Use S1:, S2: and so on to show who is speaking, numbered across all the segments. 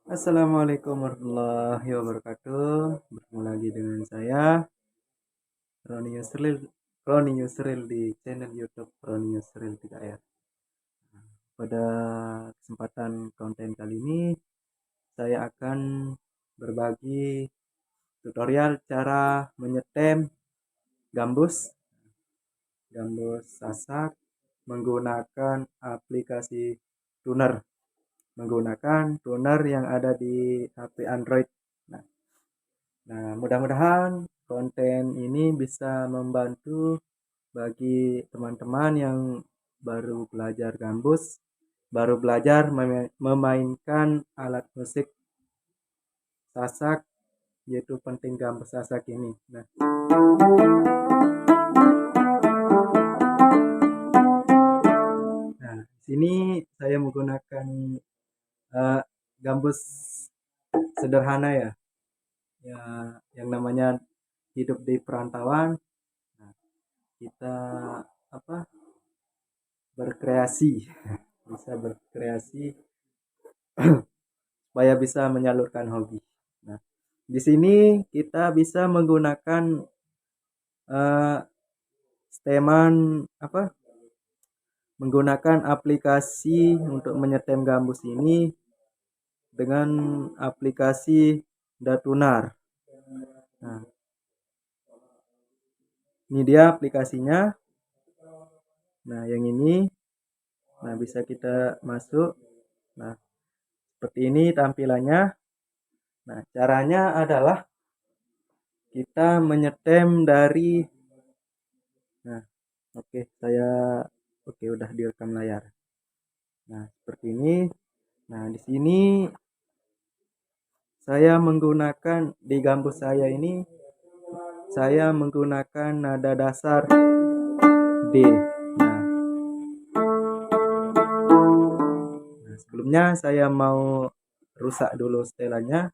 S1: Assalamualaikum warahmatullahi wabarakatuh. Bertemu lagi dengan saya Roni Yusril, Roni Yusril di channel YouTube Roni Yusril 3R. Pada kesempatan konten kali ini saya akan berbagi tutorial cara menyetem gambus Sasak menggunakan aplikasi tuner, menggunakan tuner yang ada di HP Android. Nah, mudah-mudahan konten ini bisa membantu bagi teman-teman yang baru belajar gambus, baru belajar memainkan alat musik Sasak, yaitu penting gambus Sasak ini. Nah, di sini saya menggunakan gambus sederhana ya, yang namanya hidup di perantauan. Nah, kita berkreasi, bisa berkreasi supaya bisa menyalurkan hobi. Nah, di sini kita bisa menggunakan steman menggunakan aplikasi untuk menyetem gambus ini dengan aplikasi Datunar. Nah, ini dia aplikasinya. Nah, yang ini, nah bisa kita masuk. Nah, seperti ini tampilannya. Nah, caranya adalah kita menyetem dari oke, udah direkam layar. Nah, seperti ini. Nah, di sini saya menggunakan di gambus saya ini saya menggunakan nada dasar D. Nah, sebelumnya saya mau rusak dulu setelannya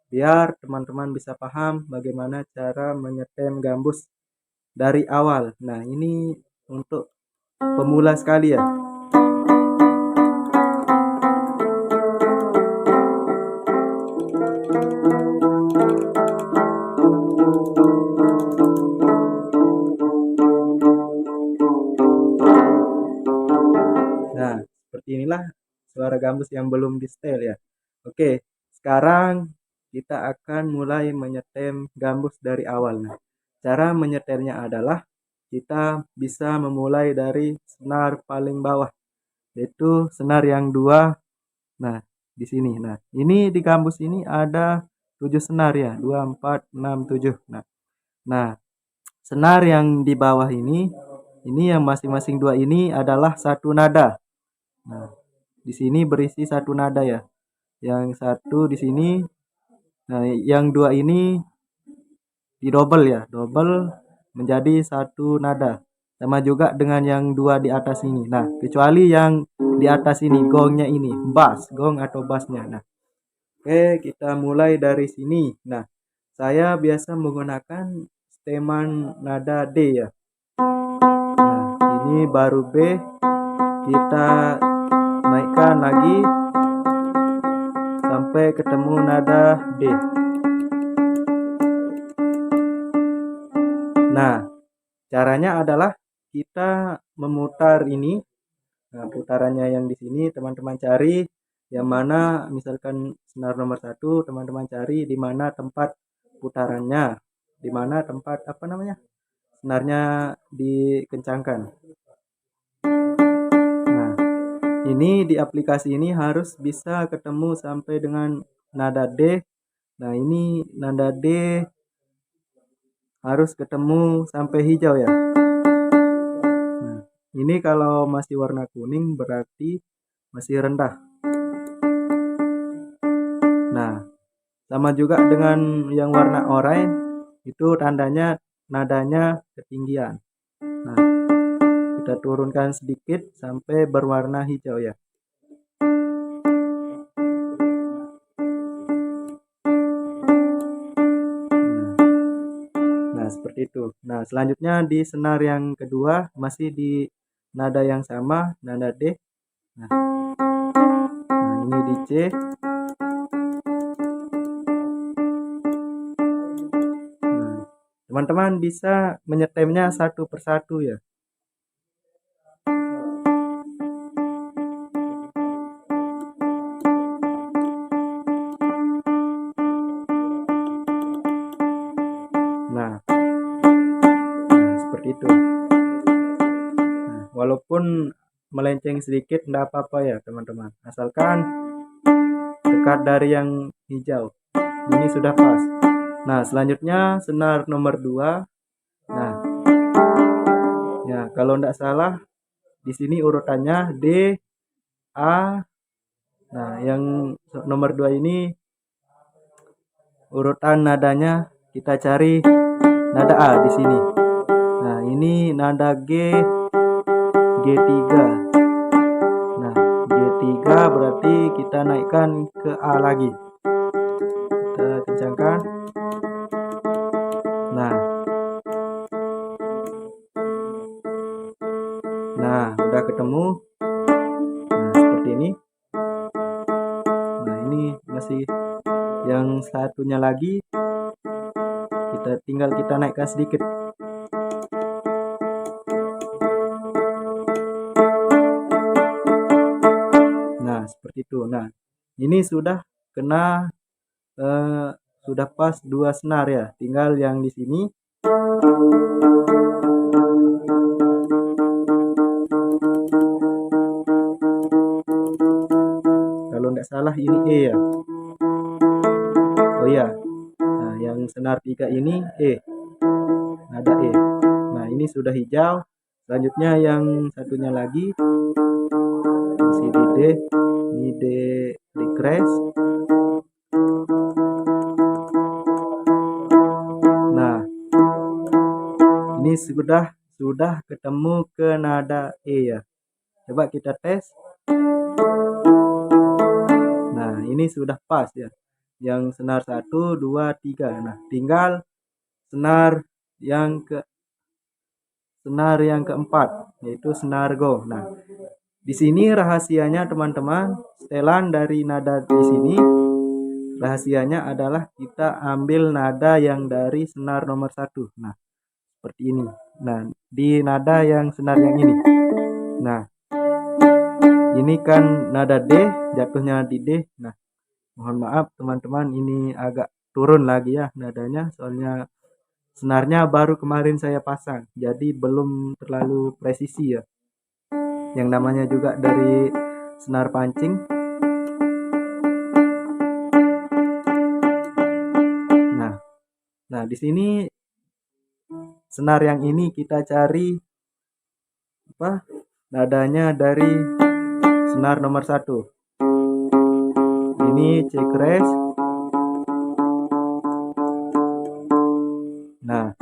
S1: biar teman-teman bisa paham bagaimana cara menyetem gambus dari awal. Nah, ini untuk pemula sekali ya. Nah, seperti inilah suara gambus yang belum di setel ya. Oke, sekarang kita akan mulai menyetem gambus dari awal. Nah, cara menyetemnya adalah kita bisa memulai dari senar paling bawah, yaitu senar yang 2. Nah, di sini. Nah, ini di gambus ini ada 7 senar ya, 2, 4, 6, 7. Nah, senar yang di bawah ini yang masing-masing 2 ini adalah satu nada. Nah, di sini berisi satu nada ya. Yang satu di sini, nah yang 2 ini di double ya, double menjadi satu nada. Sama juga dengan yang 2 di atas ini. Nah, kecuali yang di atas ini, gongnya ini, bass, gong atau bassnya. Nah, oke, kita mulai dari sini. Nah, saya biasa menggunakan steman nada D ya. Nah, ini baru B, kita naikkan lagi sampai ketemu nada D. Nah, caranya adalah kita memutar ini. Nah, putarannya yang di sini teman-teman cari yang mana, misalkan senar nomor 1, teman-teman cari di mana tempat putarannya, di mana tempat senarnya dikencangkan. Nah, ini di aplikasi ini harus bisa ketemu sampai dengan nada D. Nah, ini nada D harus ketemu sampai hijau ya. Nah, ini kalau masih warna kuning berarti masih rendah. Nah, sama juga dengan yang warna oranye, itu tandanya nadanya ketinggian. Nah, kita turunkan sedikit sampai berwarna hijau ya. Nah, seperti itu. Nah, selanjutnya di senar yang kedua masih di nada yang sama, nada D. Nah, ini di C. Teman-teman bisa menyetemnya satu persatu ya. Nah, seperti itu. Nah, walaupun melenceng sedikit enggak apa-apa ya teman-teman, asalkan dekat dari yang hijau. Ini sudah pas. Nah, selanjutnya senar nomor 2. Nah, ya kalau enggak salah di sini urutannya D, A. Nah, yang nomor 2 ini urutan nadanya kita cari nada A di sini. Nah, ini nada G, G3. Nah, G3 berarti kita naikkan ke A lagi. Kita kencangkan. Nah, udah ketemu. Nah, seperti ini. Nah, ini masih yang satunya lagi. Tinggal kita naikkan sedikit. Nah, seperti itu. Nah, ini sudah kena sudah pas 2 senar ya. Tinggal yang di sini. Kalau tidak salah ini E ya. Oh iya. Nah, yang senar 3 ini E. Nada E. Nah, ini sudah hijau. Selanjutnya yang satunya lagi masih di D, ini D crash. Nah, ini sudah ketemu ke nada E ya. Coba kita tes. Nah, ini sudah pas ya. Yang senar 1, 2, 3. Nah, tinggal senar yang keempat, yaitu senar go. Nah, di sini rahasianya teman-teman, setelan dari nada di sini, rahasianya adalah kita ambil nada yang dari senar nomor 1. Nah, seperti ini. Nah, di nada yang senar yang ini. Nah, ini kan nada D, jatuhnya di D. Nah, mohon maaf teman-teman, ini agak turun lagi ya nadanya, soalnya senarnya baru kemarin saya pasang, jadi belum terlalu presisi ya. Yang namanya juga dari senar pancing. Nah, di sini senar yang ini kita cari apa? Nadanya dari senar nomor 1. Ini C crash. Nah,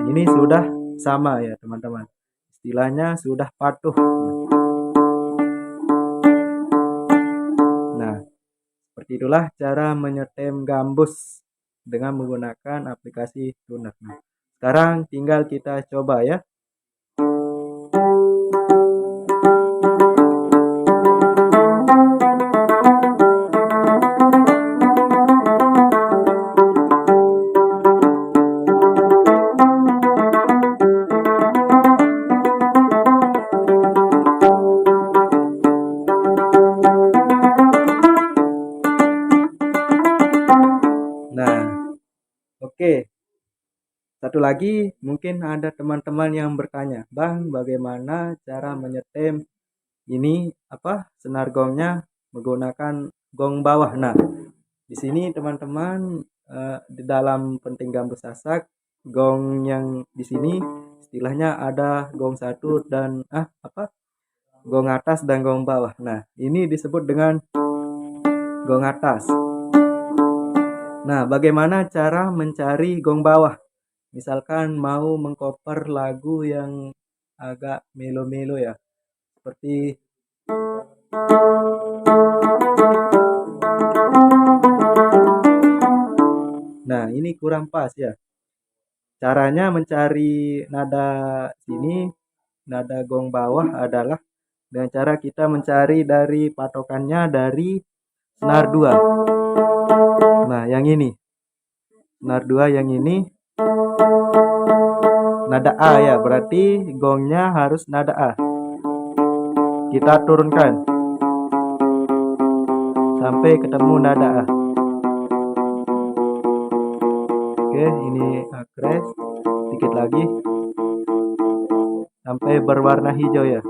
S1: ini sudah sama ya teman-teman. Istilahnya sudah patuh. Nah, seperti itulah cara menyetem gambus dengan menggunakan aplikasi tuner. Nah, sekarang tinggal kita coba ya. Nah, oke. Satu lagi, mungkin ada teman-teman yang bertanya, Bang, bagaimana cara menyetem ini senar gongnya menggunakan gong bawah. Nah, di sini teman-teman di dalam penting gambus sasak, gong yang di sini istilahnya ada gong 1 dan gong atas dan gong bawah. Nah, ini disebut dengan gong atas. Nah, bagaimana cara mencari gong bawah? Misalkan mau mengcover lagu yang agak melo-melo ya, seperti nah, ini kurang pas ya. Caranya mencari nada sini, nada gong bawah adalah dengan cara kita mencari dari patokannya dari senar 2. Nah, yang ini. Senar 2 yang ini nada A ya, berarti gongnya harus nada A. Kita turunkan sampai ketemu nada A. Oke, ini crash sedikit lagi sampai berwarna hijau ya.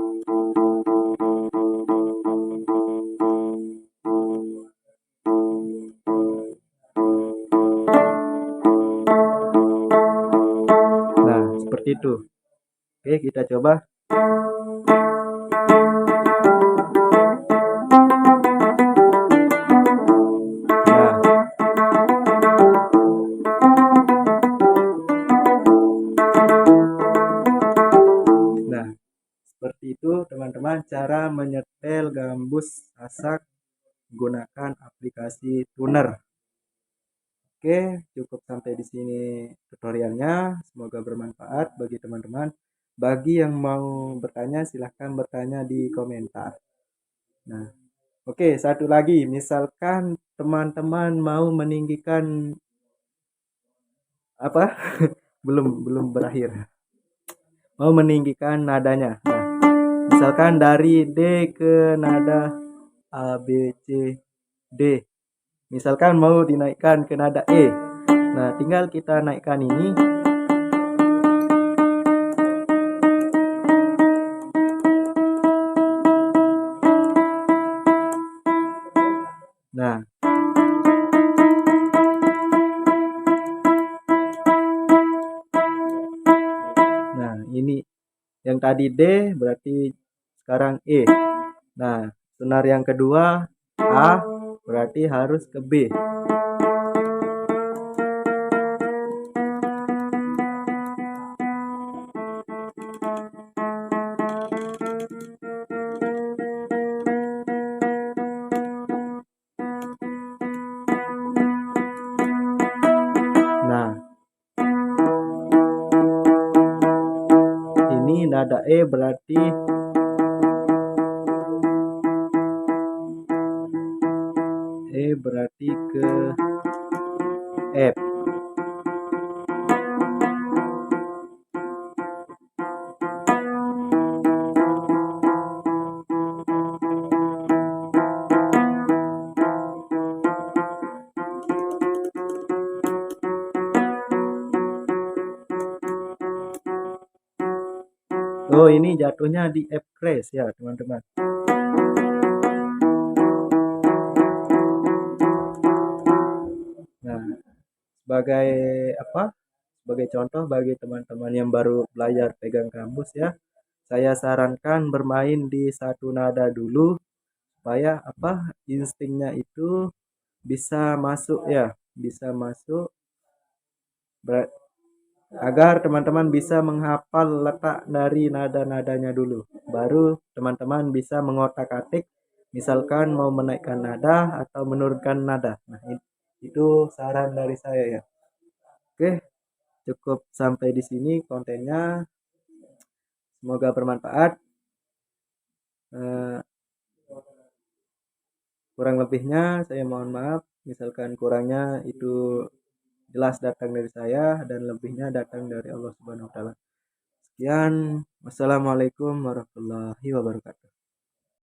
S1: Nah, seperti itu. Oke, kita coba. Nah, seperti itu teman-teman cara menyetel gambus Sasak gunakan aplikasi tuner. Oke, cukup sampai di sini tutorialnya. Semoga bermanfaat bagi teman-teman. Bagi yang mau bertanya silahkan bertanya di komentar. Nah, oke, satu lagi, misalkan teman-teman mau meninggikan apa? belum berakhir. Mau meninggikan nadanya. Nah, misalkan dari D ke nada A, B, C, D. Misalkan mau dinaikkan ke nada E. Nah, tinggal kita naikkan ini. Nah, ini yang tadi D berarti sekarang E. Nah, senar yang kedua A berarti harus ke B. Nah, ini nada E berarti ke F. Oh, ini jatuhnya di F crash ya, teman-teman. Nah, sebagai apa? Sebagai contoh bagi teman-teman yang baru belajar pegang gambus ya, saya sarankan bermain di satu nada dulu supaya apa? Instingnya itu bisa masuk ya, bisa masuk agar teman-teman bisa menghafal letak dari nada-nadanya dulu. Baru teman-teman bisa mengotak-atik misalkan mau menaikkan nada atau menurunkan nada. Nah, itu saran dari saya ya. Oke, cukup sampai di sini kontennya. Semoga bermanfaat. Eh, kurang lebihnya saya mohon maaf. Misalkan kurangnya itu jelas datang dari saya dan lebihnya datang dari Allah Subhanahu wa taala. Sekian, wassalamualaikum warahmatullahi wabarakatuh.